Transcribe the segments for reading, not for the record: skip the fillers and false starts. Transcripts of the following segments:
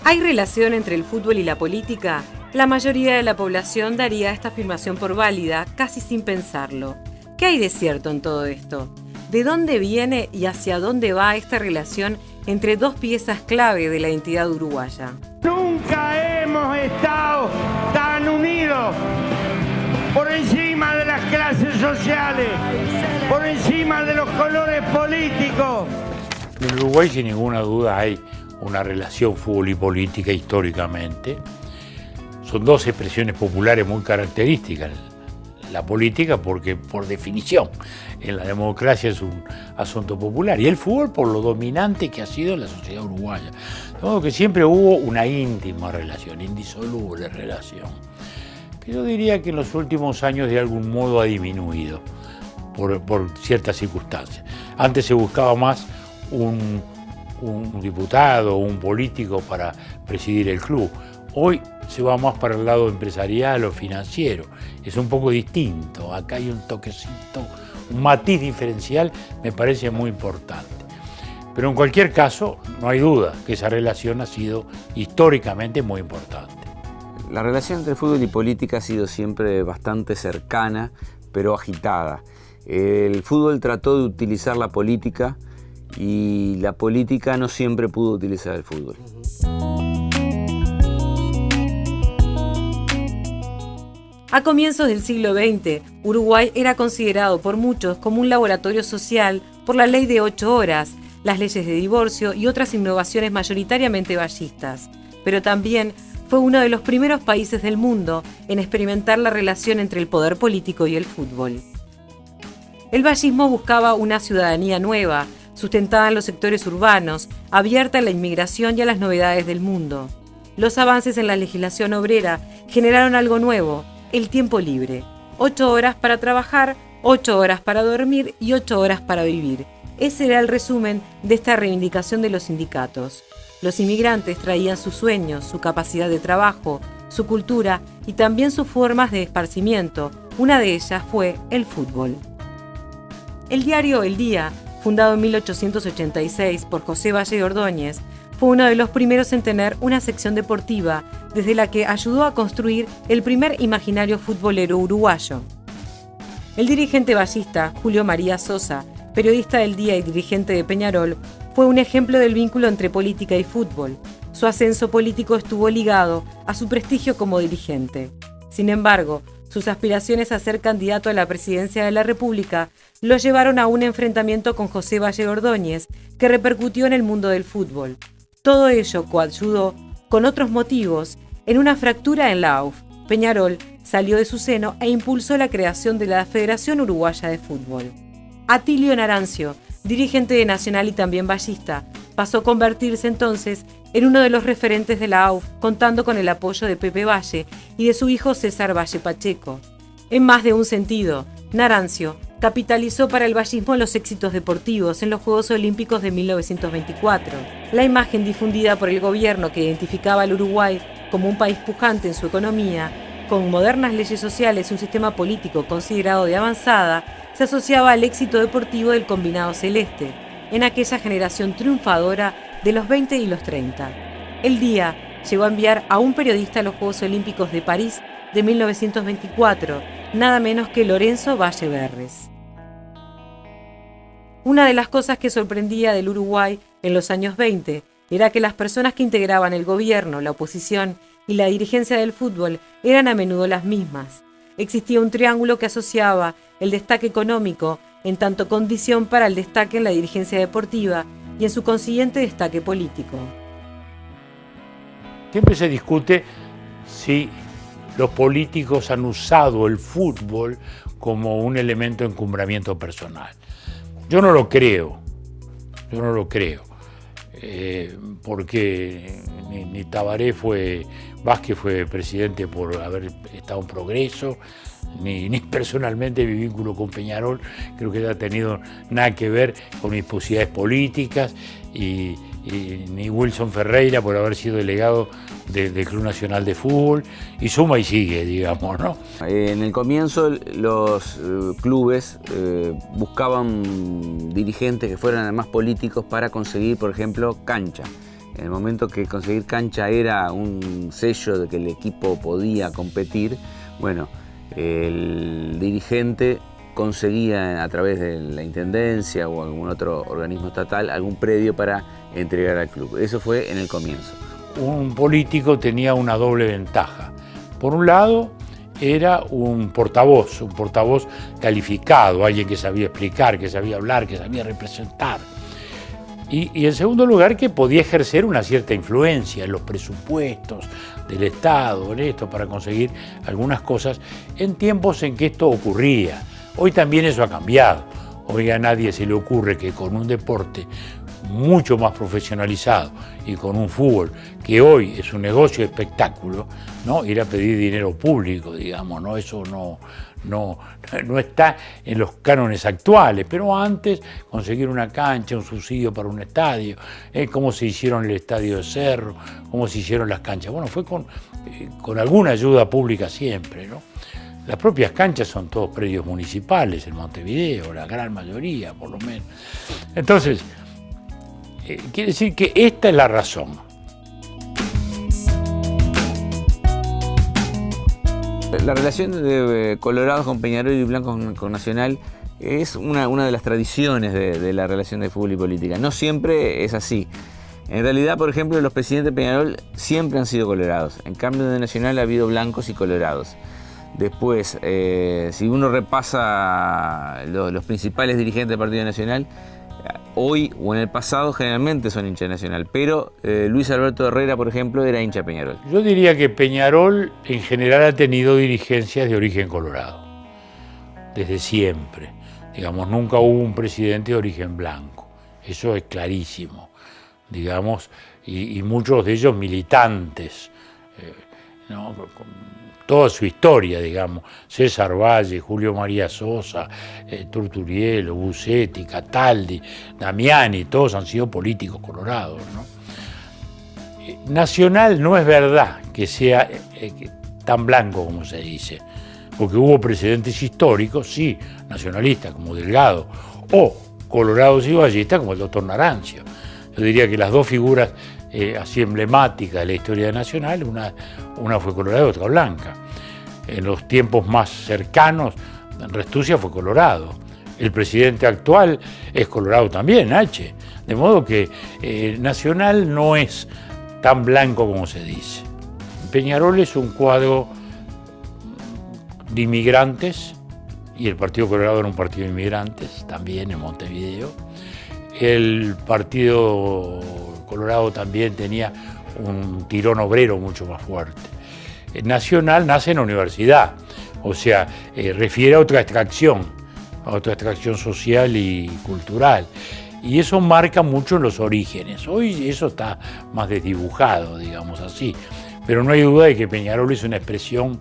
¿Hay relación entre el fútbol y la política? La mayoría de la población daría esta afirmación por válida, casi sin pensarlo. ¿Qué hay de cierto en todo esto? ¿De dónde viene y hacia dónde va esta relación entre dos piezas clave de la identidad uruguaya? Nunca hemos estado tan unidos, por encima de las clases sociales, por encima de los colores políticos. En Uruguay, sin ninguna duda, hay una relación fútbol y política históricamente. Son dos expresiones populares muy características. La política porque, por definición, en la democracia es un asunto popular, y el fútbol por lo dominante que ha sido en la sociedad uruguaya. De modo que siempre hubo una íntima relación, indisoluble relación. Que yo diría que en los últimos años de algún modo ha disminuido por ciertas circunstancias. Antes se buscaba más un diputado o un político para presidir el club. Hoy se va más para el lado empresarial o financiero. Es un poco distinto. Acá hay un toquecito, un matiz diferencial, me parece muy importante. Pero en cualquier caso, no hay duda que esa relación ha sido históricamente muy importante. La relación entre fútbol y política ha sido siempre bastante cercana, pero agitada. El fútbol trató de utilizar la política y la política no siempre pudo utilizar el fútbol. A comienzos del siglo XX, Uruguay era considerado por muchos como un laboratorio social por la ley de 8 horas, las leyes de divorcio y otras innovaciones mayoritariamente vallistas. Pero también fue uno de los primeros países del mundo en experimentar la relación entre el poder político y el fútbol. El vallismo buscaba una ciudadanía nueva, sustentada en los sectores urbanos, abierta a la inmigración y a las novedades del mundo. Los avances en la legislación obrera generaron algo nuevo: el tiempo libre. 8 horas para trabajar, 8 horas para dormir y 8 horas para vivir. Ese era el resumen de esta reivindicación de los sindicatos. Los inmigrantes traían sus sueños, su capacidad de trabajo, su cultura y también sus formas de esparcimiento. Una de ellas fue el fútbol. El diario El Día, fundado en 1886 por José Valle Ordóñez, fue uno de los primeros en tener una sección deportiva, desde la que ayudó a construir el primer imaginario futbolero uruguayo. El dirigente vallista Julio María Sosa, periodista del Día y dirigente de Peñarol, fue un ejemplo del vínculo entre política y fútbol. Su ascenso político estuvo ligado a su prestigio como dirigente. Sin embargo, sus aspiraciones a ser candidato a la presidencia de la República lo llevaron a un enfrentamiento con José Valle Ordóñez, que repercutió en el mundo del fútbol. Todo ello coadyuvó, con otros motivos, en una fractura en la AUF. Peñarol salió de su seno e impulsó la creación de la Federación Uruguaya de Fútbol. Atilio Narancio, dirigente de Nacional y también vallista, pasó a convertirse entonces en uno de los referentes de la AUF, contando con el apoyo de Pepe Valle y de su hijo César Valle Pacheco. En más de un sentido, Narancio capitalizó para el vallismo los éxitos deportivos en los Juegos Olímpicos de 1924. La imagen difundida por el gobierno que identificaba al Uruguay como un país pujante en su economía, con modernas leyes sociales y un sistema político considerado de avanzada, se asociaba al éxito deportivo del combinado celeste, en aquella generación triunfadora de los 20 y los 30. El Día llegó a enviar a un periodista a los Juegos Olímpicos de París de 1924, nada menos que Lorenzo Valle Berres. Una de las cosas que sorprendía del Uruguay en los años 20 era que las personas que integraban el gobierno, la oposición y la dirigencia del fútbol eran a menudo las mismas. Existía un triángulo que asociaba el destaque económico en tanto condición para el destaque en la dirigencia deportiva y en su consiguiente destaque político. Siempre se discute si los políticos han usado el fútbol como un elemento de encumbramiento personal. Yo no lo creo, porque ni Tabaré Vázquez fue presidente por haber estado en Progreso, ni personalmente mi vínculo con Peñarol creo que haya tenido nada que ver con mis posibilidades políticas y ni Wilson Ferreira por haber sido delegado del Club Nacional de Fútbol, y suma y sigue, digamos, ¿no? En el comienzo los clubes buscaban dirigentes que fueran además políticos para conseguir, por ejemplo, cancha. En el momento que conseguir cancha era un sello de que el equipo podía competir, bueno, el dirigente conseguía a través de la intendencia o algún otro organismo estatal algún predio para entregar al club. Eso fue en el comienzo. Un político tenía una doble ventaja. Por un lado, era un portavoz calificado, alguien que sabía explicar, que sabía hablar, que sabía representar. Y en segundo lugar, que podía ejercer una cierta influencia en los presupuestos del Estado, en esto, para conseguir algunas cosas en tiempos en que esto ocurría. Hoy también eso ha cambiado. Hoy a nadie se le ocurre que con un deporte mucho más profesionalizado y con un fútbol que hoy es un negocio de espectáculo, ¿no?, ir a pedir dinero público, digamos, ¿no? Eso no está en los cánones actuales, pero antes conseguir una cancha, un subsidio para un estadio, cómo se hicieron el estadio de Cerro, cómo se hicieron las canchas. Bueno, fue con alguna ayuda pública siempre, ¿no? Las propias canchas son todos predios municipales en Montevideo, la gran mayoría por lo menos. Entonces, quiere decir que esta es la razón. La relación de Colorado con Peñarol y Blanco con Nacional es una de las tradiciones de la relación de fútbol y política. No siempre es así. En realidad, por ejemplo, los presidentes de Peñarol siempre han sido colorados. En cambio, de Nacional ha habido blancos y colorados. Después, si uno repasa los principales dirigentes del Partido Nacional, hoy o en el pasado generalmente son hincha de Nacional, pero Luis Alberto Herrera, por ejemplo, era hincha de Peñarol. Yo diría que Peñarol en general ha tenido dirigencias de origen colorado, desde siempre. Digamos, nunca hubo un presidente de origen blanco, eso es clarísimo, digamos, y muchos de ellos militantes, ¿no?, con toda su historia, digamos, César Valle, Julio María Sosa, Turturielo, Bucetti, Cataldi, Damiani, todos han sido políticos colorados, ¿no? Nacional no es verdad que sea tan blanco como se dice, porque hubo precedentes históricos, sí, nacionalistas como Delgado, o colorados y vallistas como el doctor Narancio. Yo diría que las dos figuras así emblemáticas de la historia nacional, una fue colorada y otra blanca. En los tiempos más cercanos, Restuccia fue colorado. El presidente actual es colorado también, H. De modo que Nacional no es tan blanco como se dice. Peñarol es un cuadro de inmigrantes, y el Partido Colorado era un partido de inmigrantes, también en Montevideo. El Partido Colorado también tenía un tirón obrero mucho más fuerte. Nacional nace en la universidad, o sea, refiere a otra extracción social y cultural. Y eso marca mucho los orígenes. Hoy eso está más desdibujado, digamos así. Pero no hay duda de que Peñarol es una expresión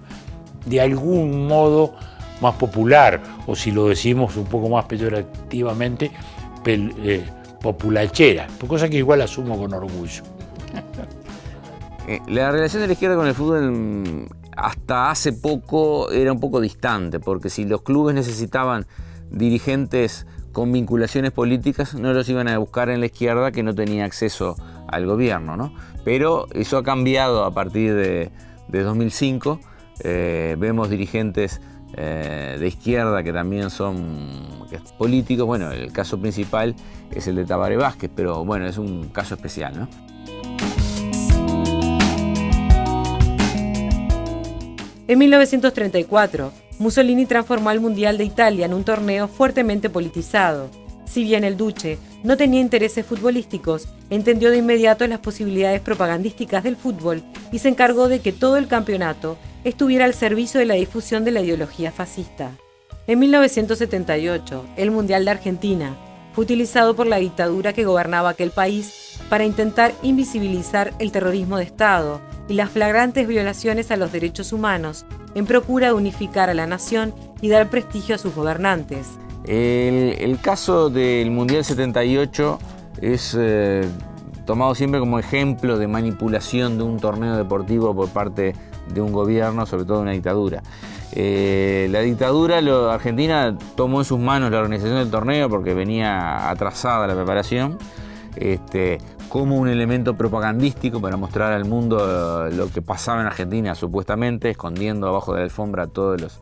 de algún modo más popular, o si lo decimos un poco más peyorativamente, populachera, cosa que igual asumo con orgullo. La relación de la izquierda con el fútbol hasta hace poco era un poco distante, porque si los clubes necesitaban dirigentes con vinculaciones políticas, no los iban a buscar en la izquierda, que no tenía acceso al gobierno, ¿no? Pero eso ha cambiado a partir de 2005. Vemos dirigentes de izquierda que también son políticos. Bueno, el caso principal es el de Tabaré Vázquez, pero bueno, es un caso especial, ¿no? En 1934, Mussolini transformó al Mundial de Italia en un torneo fuertemente politizado. Si bien el Duce no tenía intereses futbolísticos, entendió de inmediato las posibilidades propagandísticas del fútbol y se encargó de que todo el campeonato estuviera al servicio de la difusión de la ideología fascista. En 1978, el Mundial de Argentina fue utilizado por la dictadura que gobernaba aquel país para intentar invisibilizar el terrorismo de Estado y las flagrantes violaciones a los derechos humanos en procura de unificar a la nación y dar prestigio a sus gobernantes. El caso del Mundial 78 tomado siempre como ejemplo de manipulación de un torneo deportivo por parte de un gobierno, sobre todo de una dictadura. La dictadura argentina tomó en sus manos la organización del torneo porque venía atrasada la preparación, como un elemento propagandístico para mostrar al mundo lo que pasaba en Argentina, supuestamente, escondiendo abajo de la alfombra todas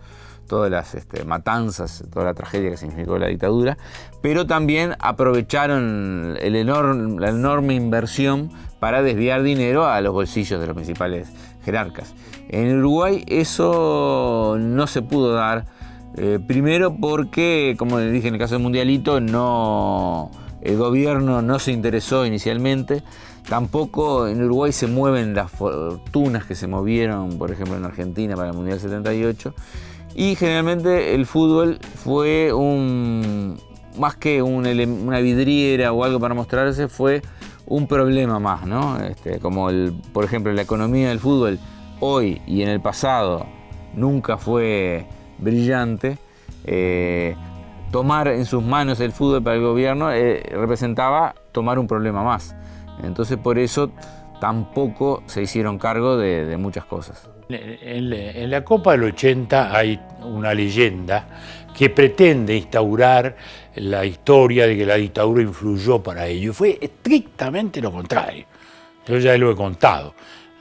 las matanzas, toda la tragedia que significó la dictadura, pero también aprovecharon la enorme inversión para desviar dinero a los bolsillos de los principales jerarcas. En Uruguay eso no se pudo dar, primero porque, como les dije en el caso del Mundialito, el gobierno no se interesó inicialmente. Tampoco en Uruguay se mueven las fortunas que se movieron, por ejemplo, en Argentina para el Mundial 78. Y generalmente el fútbol fue más que una vidriera o algo para mostrarse, fue un problema más, ¿no? Como por ejemplo, la economía del fútbol hoy y en el pasado nunca fue brillante. Tomar en sus manos el fútbol para el gobierno representaba tomar un problema más. Entonces por eso tampoco se hicieron cargo de muchas cosas. En la Copa del 80 hay una leyenda que pretende instaurar la historia de que la dictadura influyó para ello. Fue estrictamente lo contrario. Yo ya lo he contado,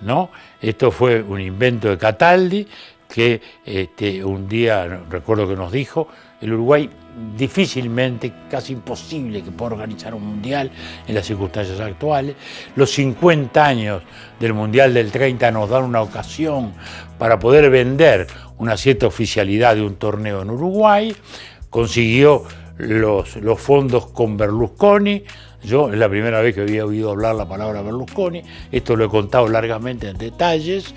¿no? Esto fue un invento de Cataldi que un día, recuerdo que nos dijo, el Uruguay difícilmente, casi imposible que pueda organizar un mundial en las circunstancias actuales. Los 50 años del Mundial del 30 nos dan una ocasión para poder vender una cierta oficialidad de un torneo en Uruguay. Consiguió los fondos con Berlusconi. Yo es la primera vez que había oído hablar la palabra Berlusconi. Esto lo he contado largamente en detalles.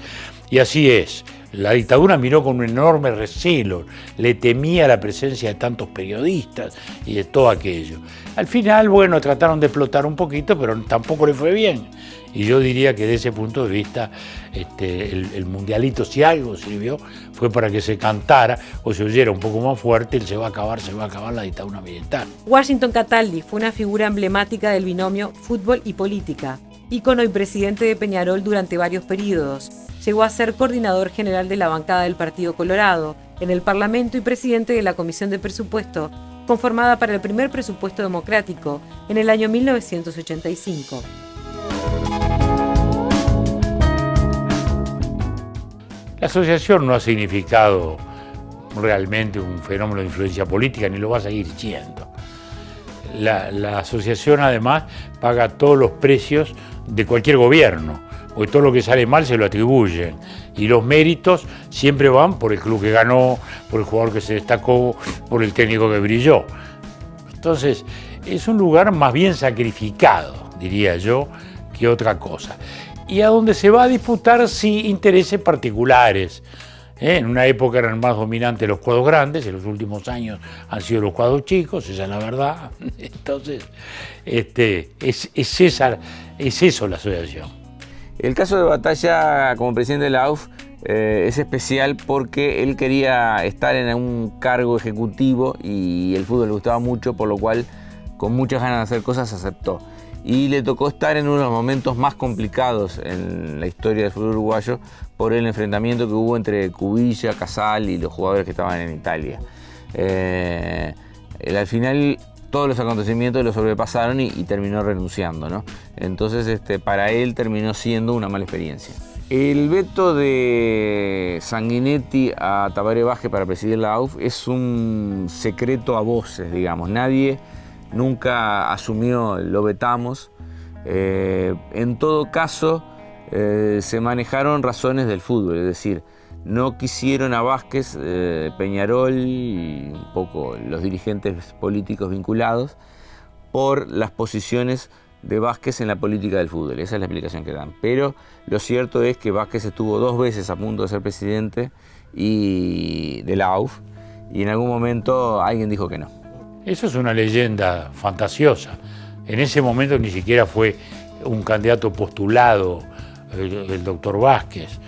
Y así es. La dictadura miró con un enorme recelo, le temía la presencia de tantos periodistas y de todo aquello. Al final, bueno, trataron de explotar un poquito, pero tampoco le fue bien. Y yo diría que desde ese punto de vista, el Mundialito, si algo sirvió, fue para que se cantara o se oyera un poco más fuerte, se va a acabar la dictadura militar. Washington Cataldi fue una figura emblemática del binomio fútbol y política, ícono y presidente de Peñarol durante varios periodos. Llegó a ser coordinador general de la bancada del Partido Colorado en el Parlamento y presidente de la Comisión de Presupuesto, conformada para el primer presupuesto democrático en el año 1985. La asociación no ha significado realmente un fenómeno de influencia política, ni lo va a seguir siendo. La asociación además paga todos los precios de cualquier gobierno, porque todo lo que sale mal se lo atribuyen, y los méritos siempre van por el club que ganó, por el jugador que se destacó, por el técnico que brilló. Entonces, es un lugar más bien sacrificado, diría yo, que otra cosa. Y a donde se va a disputar, sí, intereses particulares. En una época eran más dominantes los cuadros grandes, en los últimos años han sido los cuadros chicos, esa es la verdad. Entonces, es eso la asociación. El caso de Batalla como presidente de la AUF es especial porque él quería estar en un cargo ejecutivo y el fútbol le gustaba mucho, por lo cual con muchas ganas de hacer cosas aceptó. Y le tocó estar en uno de los momentos más complicados en la historia del fútbol uruguayo por el enfrentamiento que hubo entre Cubilla, Casal y los jugadores que estaban en Italia. Al final todos los acontecimientos lo sobrepasaron y terminó renunciando, ¿no? Entonces para él terminó siendo una mala experiencia. El veto de Sanguinetti a Tabaré Vázquez para presidir la AUF es un secreto a voces, digamos. Nadie nunca asumió lo vetamos. En todo caso, se manejaron razones del fútbol, es decir, no quisieron a Vázquez, Peñarol y un poco los dirigentes políticos vinculados por las posiciones de Vázquez en la política del fútbol. Esa es la explicación que dan. Pero lo cierto es que Vázquez estuvo 2 veces a punto de ser presidente de la AUF y en algún momento alguien dijo que no. Eso es una leyenda fantasiosa. En ese momento ni siquiera fue un candidato postulado el doctor Vázquez.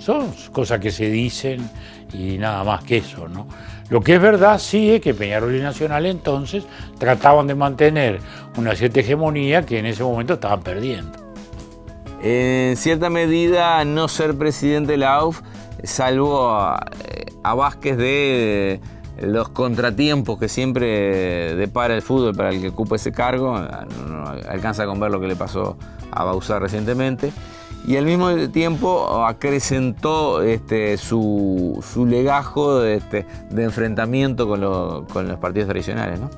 Son cosas que se dicen y nada más que eso, ¿no? Lo que es verdad sí es que Peñarol y Nacional entonces trataban de mantener una cierta hegemonía que en ese momento estaban perdiendo. En cierta medida, no ser presidente de la AUF, salvo a Vázquez de los contratiempos que siempre depara el fútbol para el que ocupa ese cargo, no alcanza con ver lo que le pasó a Bauzá recientemente, y al mismo tiempo acrecentó su legajo de enfrentamiento con los partidos tradicionales, ¿no?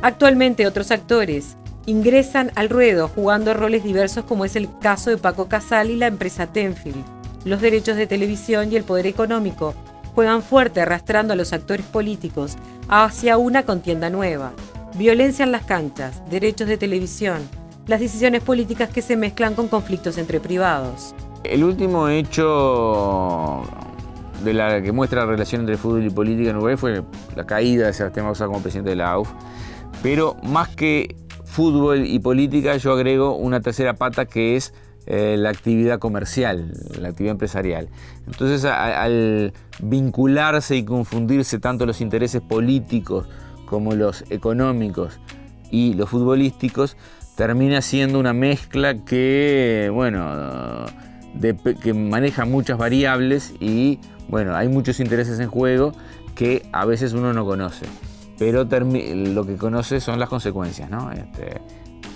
Actualmente otros actores ingresan al ruedo jugando roles diversos, como es el caso de Paco Casal y la empresa Tenfield. Los derechos de televisión y el poder económico juegan fuerte, arrastrando a los actores políticos hacia una contienda nueva. Violencia en las canchas, derechos de televisión, las decisiones políticas que se mezclan con conflictos entre privados. El último hecho que muestra la relación entre fútbol y política en Uruguay fue la caída de Sebastián Bauzá como presidente de la AUF. Pero más que fútbol y política, yo agrego una tercera pata que es la actividad comercial, la actividad empresarial. Entonces, al vincularse y confundirse tanto los intereses políticos como los económicos y los futbolísticos, termina siendo una mezcla que, que maneja muchas variables y, hay muchos intereses en juego que a veces uno no conoce. Pero lo que conoce son las consecuencias, ¿no?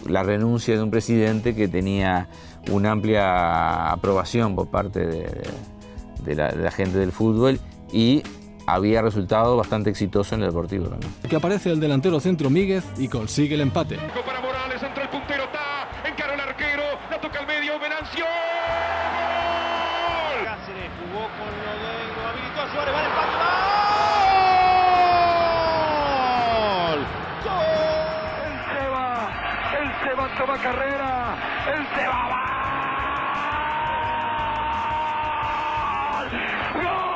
La renuncia de un presidente que tenía una amplia aprobación por parte de la gente del fútbol y había resultado bastante exitoso en el deportivo también. Que aparece el delantero centro Míguez y consigue el empate. Para Morales, entra el puntero, encara el arquero, la toca al medio, Venancio. ¡Gol! Cáceres jugó con Lodeiro, habilitó a Suárez, va al empate. Toma carrera, el Seba va. ¡Gol!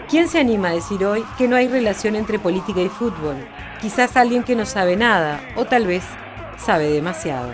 ¿Quién se anima a decir hoy que no hay relación entre política y fútbol? Quizás alguien que no sabe nada, o tal vez sabe demasiado.